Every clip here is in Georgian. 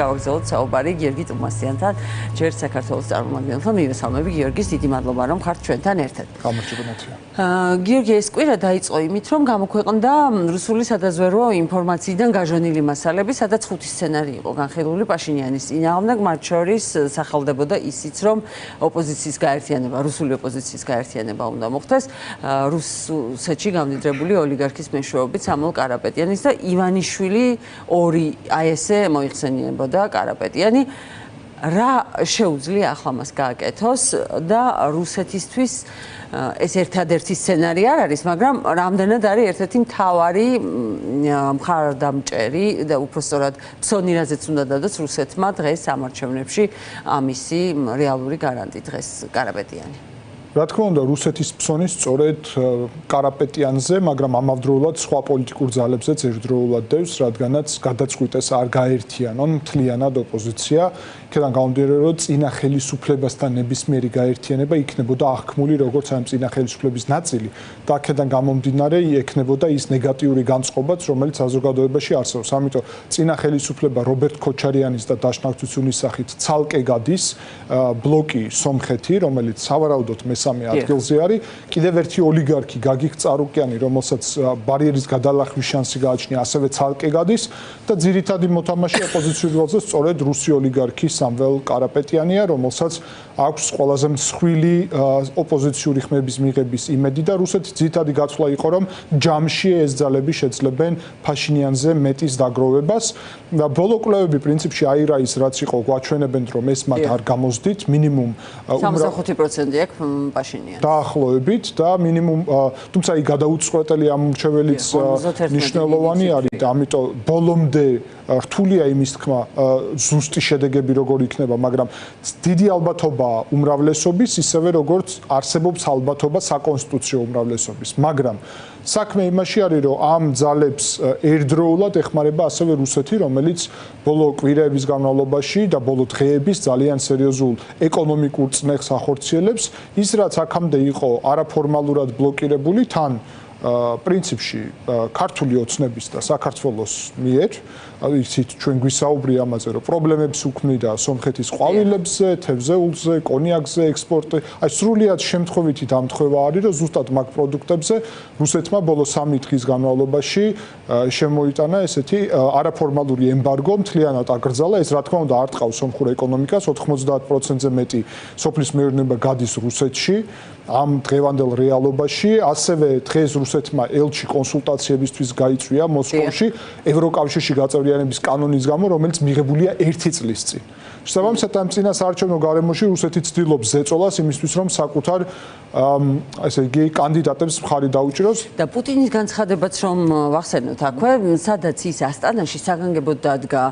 გავაგზავნოთ საუბარი გიორგი ტუმასიანთან, ჯერ საქართველოს წარმომადგენელთან. მივესალმები გიორგის, დიდი მადლობა რომ ხართ ჩვენთან ერთად. გამარჯობა. გიორგი, ეს კვირა დაიწყო იმით, რომ გამოქვეყნდა რუსული სადაზვერვო ინფორმაციიდან გაჟონილი მასალები, სადაც 5 სცენარი იყო განხილული პაშინიანის წინააღმდეგ, მათ შორის სახელდებოდა ისიც, რომ ოპოზიციის გაერთიანება, რუსული ოპოზიციის გაერთიანება უნდა მოხდეს, რუსეთში გამდიდრებული ოლიგარქის მეშვეობით სამუელ კარაპეტიანის და ივანიშვილი ორი აი ესე მოიხსენიებოდა და კარაპეტიანი. რა შეუძლია ახლა მას გააკეთოს და რუსეთისთვის ეს ერთადერთი სცენარი არ არის, მაგრამ რამდენად არის ერთ-ერთი მთავარი მხარდამჭერი და უпростоრად ფსონი რაზეც უნდა დადოს რუსეთმა დღეს სამარჩევნებში ამისი რეალური გარანტი დღეს კარაპეტიანი. რა თქმა უნდა, რუსეთის ფსონი სწორედ კარაპეტიანზე, მაგრამ ამავდროულად სხვა პოლიტიკურ ძალებზეც ერთდროულად დევს, რადგანაც გადაწყვიტეს არ გაერთიანონ მთლიანად ოპოზიცია. იქედან გამომდინარე, რომ წინა ხელისუფლებასთან ნებისმიერი გაერთიანება იქნებოდა აღქმული როგორც ამ წინა ხელისუფლების ნაწილი და აქედან გამომდინარე იქნებოდა ის ნეგატიური განწყობაც, რომელიც საზოგადოებაში არსებობს. ამიტომ წინა ხელისუფლება რობერტ ქოჩარიანის და დაშნაკ ცუცუნის სახით ცალკე გადის, ბლოკი სომხეთი, რომელიც სავარაუდოდ მესამე ადგილზე არის, კიდევ ერთი ოლიგარქი გაგიკ წარუკიანი, რომელსაც ბარიერის გადალახვის შანსი გააჩნია, ასევე ცალკე გადის და ძირითადი მოთამაშე ოპოზიციურ ველზე სწორედ რუსი ოლიგარქი სამվել კარაპეტიანია, რომელსაც აქვს ყველაზე მსხვილი ოპოზიციური ხმების მიღების იმედი და რუსეთის ძირითადი გაცვლა იყო, რომ ჯამში ეს ძალები შეძლებენ ფაშინიანზე მეტის დაგროვებას და ბოლო კვლევები პრინციპში აირაის რაც იყო გვაჩვენებენ, რომ ეს მათ არ გამოსდით, მინიმუმ 65% აქვს პაშინიანი. დაახლოებით და მინიმუმ, თუმცა ის გადაუწყვეტელი ამორჩეველიც მნიშვნელოვანი არის და ამიტომ ბოლომდე რთულია იმის თქმა ზუსტი შედეგები როგორ იქნება, მაგრამ დიდი ალბათობა უმრავლესობის, ისევე როგორც არსებობს ალბათობა საკონსტიტუციო უმრავლესობის, მაგრამ საქმე იმაში არის, რომ ამ ძალებს ერთდროულად ეხმარება ასევე რუსეთი, რომელიც ბოლო კვირაების განმავლობაში და ბოლო დღეების ძალიან სერიოზულ ეკონომიკურ წნეხს ახორციელებს. ის რაც აქამდე იყო არაფორმალურად ბლოკირებული, თან პრინციპში ქართული ოცნების და საქართველოს მიერ, იცით ჩვენ გვისაუბრია ამაზე, რომ პრობლემებს უქმნიდა სომხეთის ყვავილებზე, თევზეულზე, კონიაკზე ექსპორტი. აი სრულიად შემთხვევითი დამთხევა არის, რომ ზუსტად მაგ პროდუქტებზე რუსეთმა ბოლო 3 დღის განმავლობაში შემოიტანა ესეთი არაფორმალური ემბარგო, მთლიანად აკრძალა. ეს რა თქმა უნდა არ ტყავს სომხურ ეკონომიკას, 90%-ზე მეტი სოფლის მეურნეობა გადის რუსეთში. ამ დღევანდელ რეალობაში ასევე დღეს რუსეთმა ელჩი კონსულტაციებისთვის გაიწვია მოსკოვში ევროკავშირში გაწევრიანების კანონის გამო, რომელიც მიღებულია 1 წლის წინ. შესაბამისად, ამ წინა საარჩევნო გარემოში რუსეთი ცდილობს ზეწოლას იმისთვის, რომ საკუთარ ესე იგი კანდიდატებს მხარი დაუჭიროს. და პუტინის განცხადებაც რომ ვახსენოთ აქვე, სადაც ის ასტანაში საგანგებოდ დადგა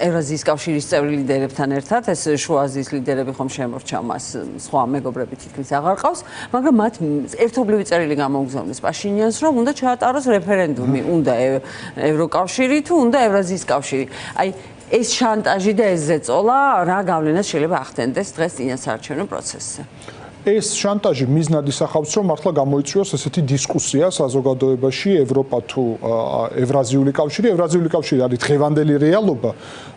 ევრაზიის კავშირის წევრი ლიდერებთან ერთად, ეს შუა აზიის ლიდერები ხომ შემორჩა მას, სხვა მეგობრები თითქმის აღარ ყავს, მაგრამ მათ ერთობლივი წერილი გამოუგზავნეს პაშინიანს, რომ უნდა ჩაატაროს რეფერენდუმი, უნდა ევროკავშირი თუ უნდა ევრაზიის კავშირი. აი ეს შანტაჟი და ეს ზეწოლა რა გავლენას შეიძლება ახდენდეს დღეს წინასაარჩევნო პროცესზე? ეს შანტაჟი მიზნად ისახავს, რომ მართლა გამოიწვიოს ესეთი დისკუსია საზოგადოებაში ევროპა თუ ევრაზიული კავშირი. ევრაზიული კავშირი არის დღევანდელი რეალობა.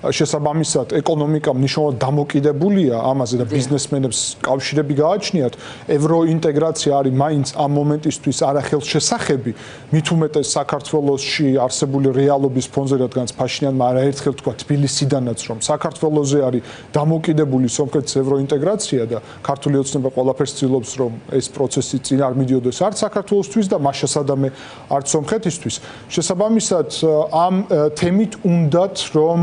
შესაბამისად, ეკონომიკა მნიშვნელოვნად დამოკიდებულია ამაზე და ბიზნესმენებს კავშირები გააჩნიათ. ევროინტეგრაცია არის მაინც ამ მომენტისთვის არახელშესახები, მით უმეტეს საქართველოში არსებული რეალობის ფონზე, რადგანაც ფაშინიანმა არაერთხელ თქვა თბილისიდანაც, რომ საქართველოზე არის დამოკიდებული სომხეთის ევროინტეგრაცია და ქართული ოცნება ყველაფერს ცდილობს, რომ ეს პროცესი წინ არ მიდიოდეს არც საქართველოსთვის და მას შესაბამე არც სომხეთისთვის. შესაბამისად, ამ თემით უნდათ, რომ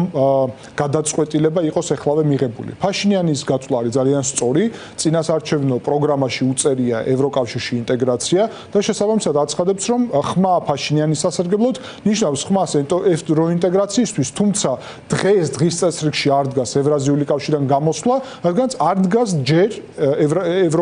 გადაწყვეტილება იყოს ეხლავე მიღებული. ფაშინიანის გაცვლა არის ძალიან სწორი, წინასაარჩევნო პროგრამაში უწერია ევროკავშირში ინტეგრაცია და შესაბამისად აცხადებს, რომ ხმა ფაშინიანის სასარგებლოდ ნიშნავს ხმას ევროინტეგრაციისთვის, თუმცა დღის წესრიგში არ დგას ევრაზიული კავშირიდან გამოსვლა, რადგანაც არ დგას ჯერ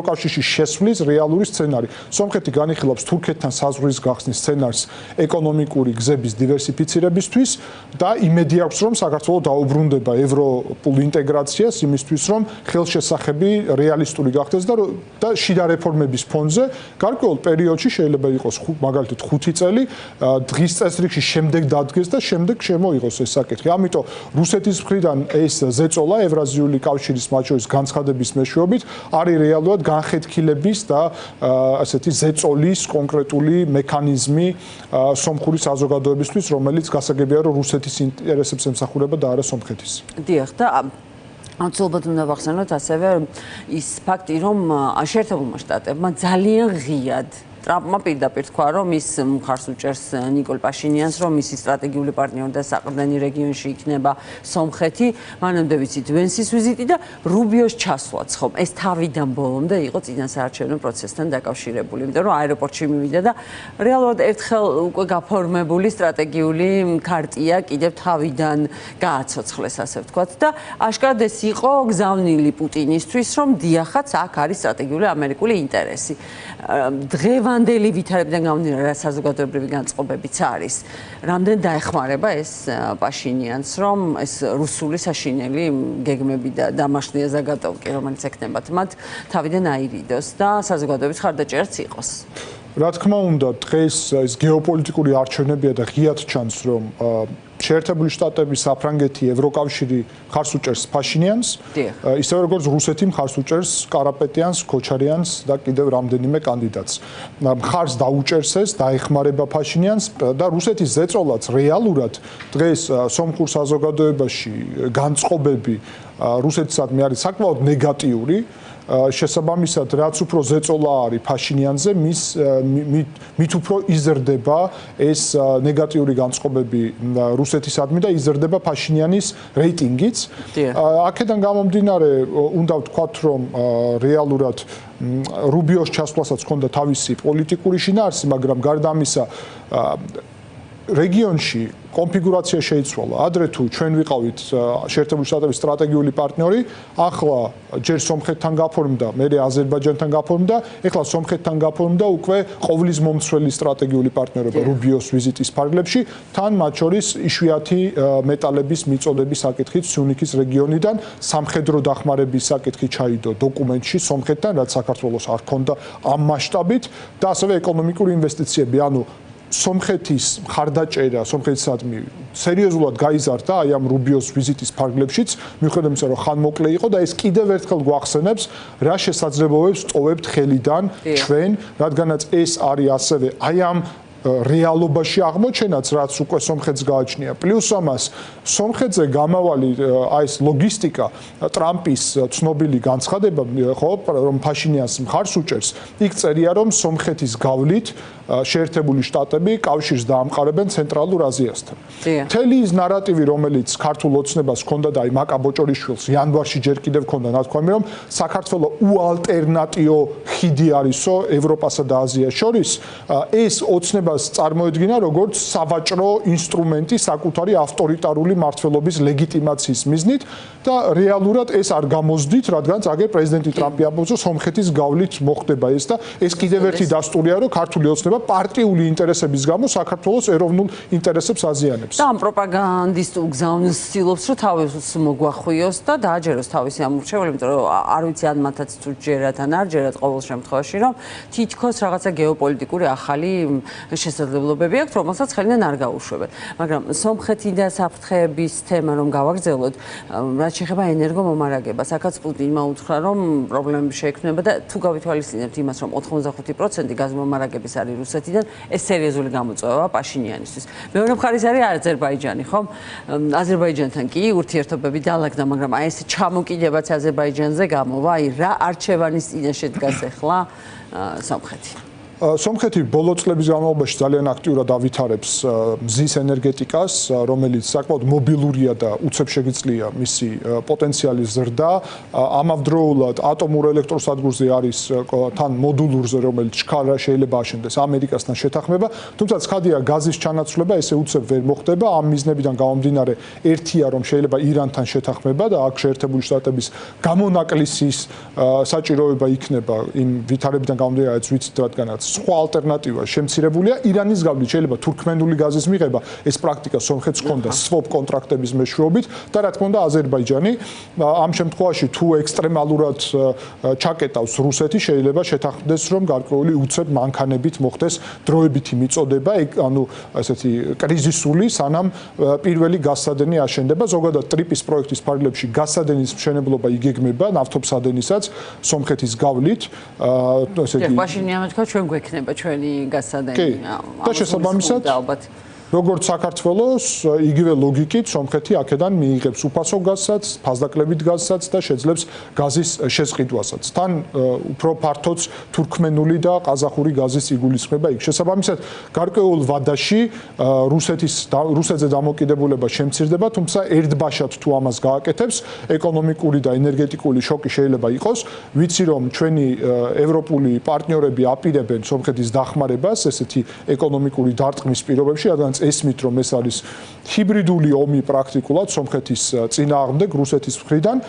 ევროკავშირში შესვლის რეალური სცენარი. სომხეთი განიხილავს თურქეთთან საზღვრის გახსნის სცენარს ეკონომიკური გზების დივერსიფიცირებისთვის და იმედი აქვს, რომ საქართველო დაუბრუნდება ევროპულ ინტეგრაციას იმისთვის, რომ ხელშესახები რეალისტური გახდეს და შიდა რეფორმების ფონზე გარკვეულ პერიოდში შეიძლება იყოს მაგალითად 5 წელი დღის წესრიგში შემდეგ დადგეს და შემდეგ შემოიღოს ეს საკითხი. ამიტომ რუსეთის მხრიდან ეს ზეწოლა ევრაზიული კავშირის მათ შორის განცხადების მეშვეობით არის რეალურად განხეთქილების და ასეთი ზეწოლის კონკრეტული მექანიზმი სომხური საზოგადოებისთვის, რომელიც გასაგებია, რომ რუსეთის ინტერესებს ემსახურება და არა სომხეთის. დიახ და აუცილებლად უნდა ვახსენოთ ასევე ის ფაქტი, რომ შეერთებულმა შტატებმა ძალიან ღიად ტრამპმა პირდაპირ თქვა, რომ ის მხარს უჭერს ნიკოლ პაშინიანს, რომ მისი სტრატეგიული პარტნიორი და საყრდენი რეგიონში იქნება სომხეთი. მანამდე ვიცით ვენსის ვიზიტი და რუბიოს ჩასვლაც, ხომ? ეს თავიდან ბოლომდე იყო წინასაარჩევნო პროცესთან დაკავშირებული, იმიტომ რომ აეროპორტში მივიდა და რეალურად ერთხელ უკვე გაფორმებული სტრატეგიული ქარტია კიდევ თავიდან გააცოცხლეს, ასე ვთქვათ და აშკარად ეს იყო გზავნილი პუტინისთვის, რომ დიახაც აქ არის სტრატეგიული ამერიკული ინტერესი. დღევანდელი ვითარებიდან გამომდინარე, რა საზოგადოებრივი განწყობებიც არის. რამდენ დაეხმარება ეს პაშინიანს, რომ ეს რუსული საშინელი გეგმები და დამაშნია ზაგატოვკი, რომელიც ექნებათ მათ, თავიდან აირიდოს და საზოგადოების ხარდაჭერაც იყოს. რა თქმა უნდა, დღეს ეს გეოპოლიტიკური არჩევნებია და ღიად ჩანს, რომ შეერთებული შტატები, საფრანგეთი, ევროკავშირი მხარს უჭერს პაშინიანს, ისევე როგორც რუსეთი მხარს უჭერს კარაპეტიანს, ქოჩარიანს და კიდევ რამდენიმე კანდიდატს. მხარს დაუჭერს ეს, დაეხმარება პაშინიანს და რუსეთის ზეწოლაც რეალურად დღეს სომხურ საზოგადოებაში განწყობები რუსეთისადმი არის საკმაოდ ნეგატიური. შესაბამისად, რაც უფრო ზეწოლა არის პაშინიანზე, მით უფრო იზრდება ეს ნეგატიური განწყობები რუსეთისადმი და იზრდება პაშინიანის რეიტინგიც. აქედან გამომდინარე, უნდა ვთქვათ, რომ რეალურად რუბიოს ჩასვლასაც ჰქონდა თავისი პოლიტიკური შინაარსი, მაგრამ გარდა ამისა რეგიონში კონფიგურაცია შეიცვალა. ადრე თუ ჩვენ ვიყავით შეერთებული შტატების სტრატეგიული პარტნიორი, ახლა ჯერ სომხეთთან გაფორმდა, მერე აზერბაიჯანთან გაფორმდა, ეხლა სომხეთთან გაფორმდა უკვე ყოვლის მომცველი სტრატეგიული პარტნიორობა რუბიოს ვიზიტის ფარგლებში, თან მათ შორის იშვიათი მეტალების მიწოდების საკითხით სიუნიქის რეგიონიდან სამხედრო დახმარების საკითხი ჩაიდო დოკუმენტში სომხეთთან, რაც საქართველოს არ ჰქონდა ამ მასშტაბით და ასევე ეკონომიკური ინვესტიციები, ანუ სომხეთის მხარდაჭერა სომხეთისადმი სერიოზულად გაიზარდა აი ამ რუბიოს ვიზიტის ფარგლებშიც, მიუხედავად იმისა, რომ ხანმოკლე იყო და ეს კიდევ ერთხელ გვახსენებს, რა შესაძლებლობებს ტოვებთ ხელიდან ჩვენ, რადგანაც ეს არის ასევე აი ამ რეალობაში აღმოჩენაც, რაც უკვე სომხეთს გააჩნია. პლუს ამას, სომხეთზე გამავალი აი ეს ლოგისტიკა, ტრამპის ცნობილი განცხადება, ხო, რომ პაშინიანს მხარს უჭერს, იქ წერია, რომ სომხეთის გავლით შეერთებული შტატები კავშირს დაამყარებენ ცენტრალურ აზიასთან. მთელი ის ნარატივი, რომელიც ქართულ ოცნებას ჰქონდა და აი მაკა ბოჭორიშვილს იანვარში ჯერ კიდევ ჰქონდა ნათქვამი, რომ საქართველო უალტერნატიო ხიდი არისო ევროპასა და აზიას შორის, ეს ოცნებას წარმოედგინა როგორც სავაჭრო ინსტრუმენტი საკუთარი ავტორიტარული მმართველობის ლეგიტიმაციის მიზნით და რეალურად ეს არ გამოსდით, რადგან აგერ პრეზიდენტი ტრამპი ამბობს, რომ სომხეთის გავლით მოხდება ეს და ეს კიდევ ერთი დასტურია, რომ ქართული ოცნება პარტიული ინტერესების გამო საქართველოს ეროვნულ ინტერესებს აზიანებს. და ამ პროპაგანდისტულ გზავნილს ცდილობს, რომ თავის მოგვახვიოს და დააჯეროს თავისი ამორჩეველი, იმიტომ რომ არ ვიცი ან მათაც თუ ჯერათ ან არ ჯერათ ყოველ შემთხვევაში, რომ თითქოს რაღაცა გეოპოლიტიკური ახალი შესაძლებლობები აქვს, რომელსაც ხელიდან არ გაუშვებენ. მაგრამ სომხეთი და საფრთხეების თემა რომ გავაგრძელოთ, რაც შეეხება ენერგომომარაგებას, აქაც პუტინმა უთხრა, რომ პრობლემები შეექმნება და თუ გავითვალისწინებთ იმას, რომ 85% გაზმომარაგების არის რუსეთიდან, ეს სერიოზული გამოწვევა პაშინიანისთვის. მეორე მხარეს არის აზერბაიჯანი, ხომ? აზერბაიჯანთან კი ურთიერთობები დაალაგდა, მაგრამ აი ეს ჩამოკიდებაც აზერბაიჯანზე გამოვა, აი რა არჩევანის წინაშე დგას ახლა სომხეთი. სომხეთი ბოლო წლების განმავლობაში ძალიან აქტიურად ავითარებს მზის ენერგეტიკას, რომელიც საკმაოდ მობილურია და უცებ შეგიძლია მისი პოტენციალის ზრდა. ამავდროულად ატომურ ელექტროსადგურზე არის თან მოდულურზე, რომელიც შქარა შეიძლება აშენდეს ამერიკასთან შეთანხმება, თუმცა ცხადია გაზის ჩანაცვლება ესე უცებ ვერ მოხდება. ამ მიზნებიდან გამომდინარე ერთია რომ შეიძლება ირანთან შეთანხმება და აქ შეერთებული შტატების გამონაკლისის საჭიროება იქნება იმ ვითარებიდან გამომდინარე ვიცით რადგანაც სხვა ალტერნატივა შემცირებულია ირანის გავლით შეიძლება თურქმენული გაზის მიღება ეს პრაქტიკა სომხეთს ჰქონდა swap კონტრაქტების მეშვეობით და რა თქმა უნდა აზერბაიჯანი ამ შემთხვევაში თუ ექსტრემალურად ჩაკეტავს რუსეთი შეიძლება შეთანხმდეს რომ გარკვეული უცებ მანქანებით მოხდეს დროებითი მიწოდება ანუ ესეთი კრიზისული სანამ პირველი გაზსადენი აშენდება ზოგადად ტრიპის პროექტის ფარგლებში გაზსადენის მშენებლობა იგეგმება ნავთობსადენისაც სომხეთის გავლით ესე იგი პაშინიანმა თქვა ჩვენ გვექნება ჩვენი გაზსადენი და შესაბამისად როგორც საქართველოს იგივე ლოგიკით სომხეთი აქედან მიიღებს უფასო გაზსაც, ფასდაკლებით გაზსაც და შეძლებს გაზის შესყიდვასაც. თან უფრო ფართოც თურქმენული და ყაზახური გაზის იგულისხმება იქ. შესაბამისად, გარკვეულ ვადაში რუსეთზე დამოკიდებულება შემცირდება, თუმცა ერთბაშად თუ ამას გააკეთებს, ეკონომიკური და ენერგეტიკული შოკი შეიძლება იყოს. ვიცი რომ ჩვენი ევროპული პარტნიორები აპირებენ სომხეთის დახმარებას ესეთი ეკონომიკური დარტყმის პირობებში, რადგან ესმით რომ ეს არის ჰიბრიდული ომი პრაქტიკულად სომხეთის წინააღმდეგ რუსეთის მხრიდან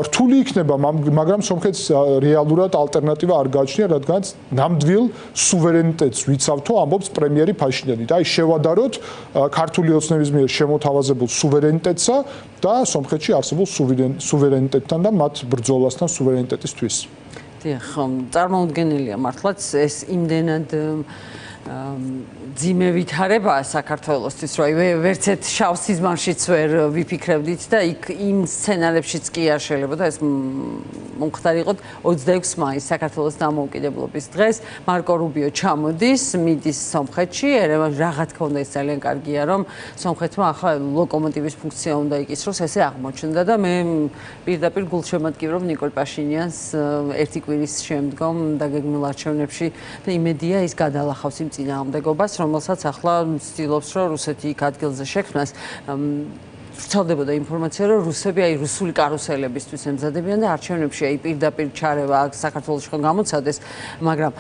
რთული იქნება მაგრამ სომხეთს რეალურად ალტერნატივა არ გააჩნია რადგან ნამდვილ სუვერენიტეტს ვიცავთო ამბობს პრემიერი ფაშინიანი და აი შევადაროთ ქართული ოცნების მიერ შემოთავაზებულ სუვერენიტეტსა და სომხეთში არსებულ სუვერენიტეტთან და მათ ბრძოლასთან სუვერენიტეტისთვის. დიახ, წარმოუდგენელია მართლაც ეს იმდენად ძიმე ვითარებაა საქართველოსთვის, რომ ვერც ერთ შავ სიზმარშიც ვერ ვიფიქრებდით და იქ იმ სცენარებშიც კი არ შეიძლება და ეს მომხდარიყოთ 26 მაისს საქართველოს დამოუკიდებლობის დღეს მარკო რუბიო ჩამოდის, მიდის სომხეთში, ერევანში რა თქმა უნდა ეს ძალიან კარგია, რომ სომხეთმა ახლა ლოკომოტივის ფუნქცია უნდა იკისროს, ესე აღმოჩნდა და მე პირდაპირ გულშემატკივრობ ნიკოლ პაშინიანს ერთი კვირის შემდგომ დაგეგმილ არჩევნებში და იმედია ის გადალახავს იმ წინააღმდეგობას, რომელსაც ახლა ცდილობს რომ რუსეთი იქ ადგილზე შექმნას. ვრცელდებოდა ინფორმაცია, რომ რუსები აი რუსული კარუსელებისთვის ემზადებიან და არჩევნებში აი პირდაპირ ჩარევა აქ საქართველოში ხომ გამოცადეს, მაგრამ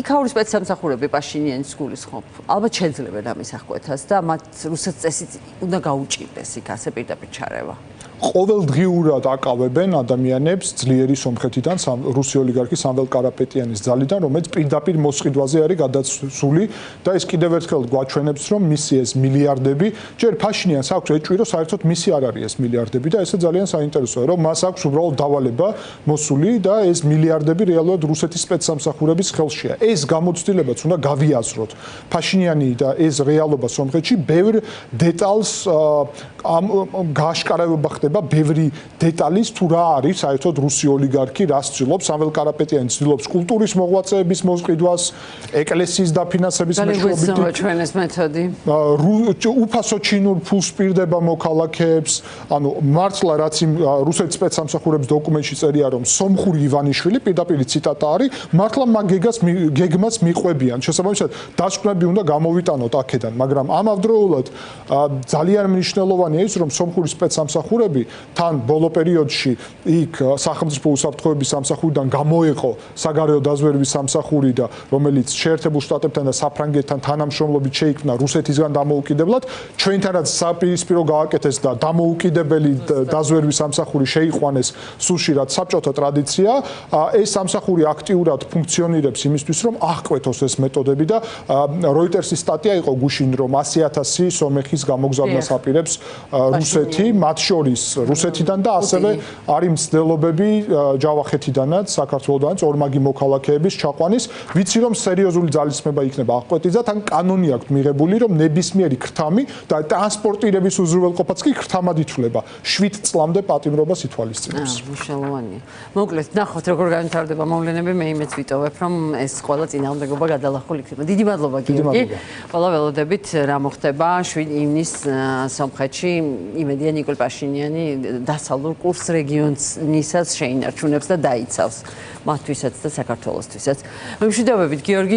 იქაური სპეცსამსახურები პაშინიანის გულისხმობ. ალბათ შეძლებენ ამის აღკვეთას და მათ რუსეთს წესით უნდა გაუჭირდეს იქ ასე პირდაპირ ჩარევა. ყოველდღიურად აკავებენ ადამიანებს ძლიერი სომხეთიდან რუსი ოლიგარქი სამվել კარაპეტიანის ძალიდან, რომელიც პირდაპირ მოსყიდვაზე არის გადასული და ეს კიდევ ერთხელ გვაჩვენებს, რომ მისი ეს მილიარდები, ჯერ ფაშინიანს აქვს ეჭვი, რომ საერთოდ მისი არ არის ეს მილიარდები და ესე ძალიან საინტერესოა, რომ მას აქვს უბრალოდ დავალება მოსული და ეს მილიარდები რეალურად რუსეთის სპეცსამსახურების ხელშია. ეს გამოცდილებაც უნდა გავიაზროთ. ფაშინიანი და ეს რეალობა სომხეთში ბევრ დეტალს გააშკარავება ხდება ბევრი დეტალის თუ რა არის საერთოდ რუსი ოლიგარქი რას ცდილობს სამվել კარაპეტიანი ცდილობს კულტურის მოღვაწეების მოსყიდვას ეკლესიის დაფინანსების მეშვეობით ჩვენეს მეთოდი უფასო ჩინურ ფულს პირდება მოქალაქეებს ანუ მართლა რაც იმ რუსეთის სპეცსამსახურების დოკუმენტში წერია რომ სომხური ივანიშვილი პირდაპირ ციტატა არის მართლა გეგმას მიყვებიან შესაბამისად დასკვნები უნდა გამოვიტანოთ აქედან მაგრამ ამავდროულად ძალიან მნიშვნელოვანია ის რომ სომხური სპეცსამსახურები თან ბოლო პერიოდში იქ სახელმწიფო უსაფრთხოების სამსახურიდან გამოეყო საგარეო დაზვერვის სამსახური და რომელიც შეერთებულ შტატებთან და საფრანგეთთან თანამშრომლობით შეიქმნა რუსეთისგან დამოუკიდებლად ჩვენთანაც საპირისპირო გააკეთეს და დამოუკიდებელი დაზვერვის სამსახური შეიყვანეს სულში რაც საბჭოთა ტრადიცია ეს სამსახური აქტიურად ფუნქციონირებს იმისთვის რომ აღკვეთოს ეს მეთოდები და როიტერსის სტატია იყო გუშინ რომ 100,000 სომეხის გამოგზავნას აპირებს რუსეთი მათ შორის რუსეთიდან და ასევე არის მცდელობები ჯავახეთიდანაც საქართველოდანაც ორმაგი მოქალაქეების ჩაყვანის ვიცი რომ სერიოზული ძალისხმება იქნება აღკვეთის და თან კანონი აქვს მიღებული რომ ნებისმიერი ქრთამი და ტრანსპორტირების უზრუნველყოფაც კი ქრთამად ითვლება 7 წლამდე პატიმრობას ითვალისწინებს მნიშვნელოვანია მოკლედ ნახოთ როგორ განვითარდება მოვლენები მე იმეც ვიტოვებ რომ ეს ყველა წინააღმდეგობა გადალახული იქნება დიდი მადლობა გიორგი ყველა ველოდებით რა მოხდება 7 ივნისს სომხეთში იმედია ნიკოლ პაშინიანი დასავლურ კურს რეგიონისას შეინარჩუნებს და დაიცავს მათთვისაც და საქართველოსთვისაც. მემშვიდობებით გიორგი